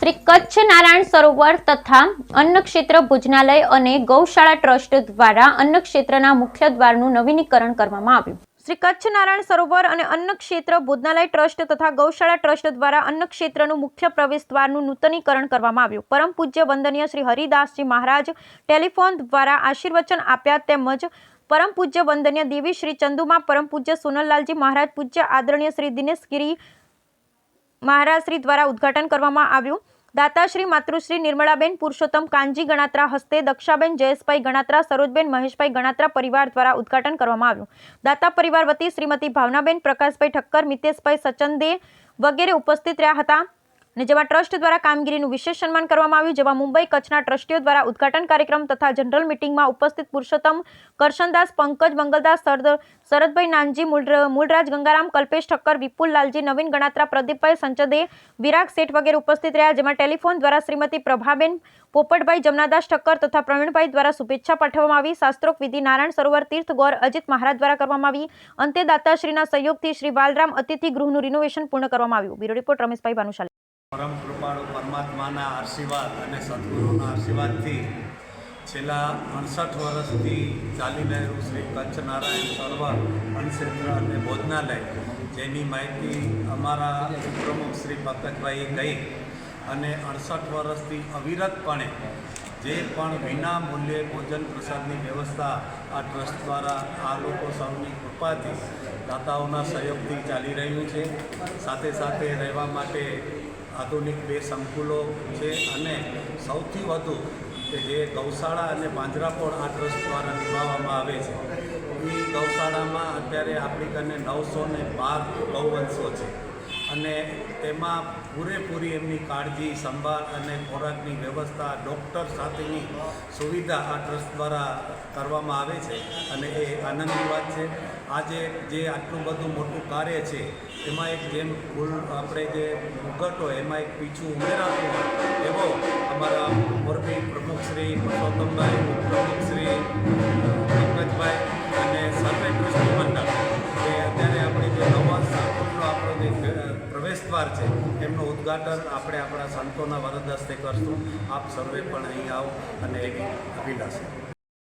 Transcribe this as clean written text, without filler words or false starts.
શ્રી કચ્છ નારાયણ સરોવર તથા અન્ન ક્ષેત્ર ભોજનાલય અને ગૌશાળા ટ્રસ્ટ દ્વારા અન્ન ક્ષેત્રના મુખ્ય દ્વારનું નવીનીકરણ કરવામાં આવ્યું। શ્રી કચ્છ નારાયણ સરોવર અને અન્ન ક્ષેત્ર ભોજનાલય ટ્રસ્ટ તથા ગૌશાળા ટ્રસ્ટ દ્વારા અન્ન ક્ષેત્રનું મુખ્ય પ્રવેશ દ્વારનું નૂતનીકરણ કરવામાં આવ્યું। પરમ પૂજ્ય વંદનીય શ્રી હરિદાસજી મહારાજ ટેલિફોન દ્વારા આશીર્વચન આપ્યા તેમજ परम पूज्य वंदनीय देवी श्री चंदुमा परम पूज्य सोनललालजी महाराज पूज्य आदरणीय श्री दिनेश गिरी महाराज श्री द्वारा उद्घाटन करवामां आव्युं। दाताश्री मातृश्री निर्मलाबेन पुरुषोत्तम कांजी गणात्रा हस्ते दक्षाबेन जयेशभाई गणात्रा सरोजबेन महेशभाई गणात्रा परिवार द्वारा उद्घाटन करवामां आव्युं। दाता परिवार वती श्रीमती भावनाबेन प्रकाशभाई ठक्कर मितेशभाई सचंदे वगैरे उपस्थित रह्या हता। जेमा ट्रस्ट द्वारा कामगीरीનું विशेष सम्मान કરવામાં આવ્યું। જેમાં મુંબઈ કચ્છના ટ્રસ્ટીઓ દ્વારા ઉદ્ઘાટન કાર્યક્રમ તથા જનરલ મીટિંગમાં ઉપસ્થિત પુરુષોત્તમ કરશનદાસ પંકજ મંગલદાસ શરદભાઈ નાનજી મૂળરાજ ગંગારામ કલ્પેશ ઠક્કર વિપુલ લાલજી નવીન ગણાત્રા પ્રદીપભાઈ સંચદે વિરાગ શેઠ વગેરે ઉપસ્થિત રહ્યા। જેમાં ટેલિફોન દ્વારા શ્રીમતી પ્રભાબેન પોપટભાઈ જમનાદાસ ઠક્કર તથા પ્રવીણભાઈ દ્વારા શુભેચ્છા પાઠવવામાં આવી। શાસ્ત્રોક્ત વિધિ નારાયણ સરોવર તીર્થ ગોર અજીત મહારાજ દ્વારા કરવામાં આવી। અંતે દાતાશ્રીના સહયોગથી શ્રી બાલરામ અતિથિ ગૃહનું રિનોવેશન પૂર્ણ કરવામાં આવ્યું। Bureau report Rameshbhai Bhanushali. परम कृपाळु परमात्माना आशीर्वाद अने सद्गुरुना आशीर्वादथी छेल्ला 68 वर्षथी चाली रहेલું श्री कच्छ नारायण सरोवर अन्न क्षेत्र अने भोजनालय जेनी माहिती अमारा प्रमुख श्री पंकजभाई कही अने 68 वर्षथी अविरतपणे जे पण विना मूल्ये भोजन प्रसादनी व्यवस्था आ ट्रस्ट द्वारा आ लोको सौनी कृपाथी दाताओना सहयोगथी चाली रह्युं छे। साथे साथे रहेवा माटे आधुनिक बे संकुलो है अने सौथी वधु के जे गौशाला अने પાંજરાપોળ आ ट्रस्ट द्वारा निभाववामां आवे छे। ई गौशाळामां अत्यारे आपणी कने 912 गौवंशो छे अने तेमां पूरेपूरी एमनी काळजी संभाळ अने खोराकनी व्यवस्था डॉक्टर साथेनी सुविधा आ ट्रस्ट द्वारा करवामां आवे छे अने ए आनंदनी वात छे। आजे जे आटલું બધું મોટું કાર્ય છે એમાં એક જેમ ફૂલ આપણે જે મુગટ હોય એમાં એક પીછું ઉમેરાતું હોય એવો અમારા મોરબી પ્રમુખ શ્રી પુરુષોત્તમભાઈ ઉપપ્રમુખ શ્રી પંકજભાઈ અને સર્વે ટ્રસ્ટી મંડળ કે અત્યારે આપણે જે નવા સંકુલનો આપણો જે પ્રવેશદ્વાર છે એમનું ઉદ્ઘાટન આપણે આપણા સંતોના વરદ હસ્તે કરશું। આપ સર્વે પણ અહીં આવો અને એવી અભિલાષા।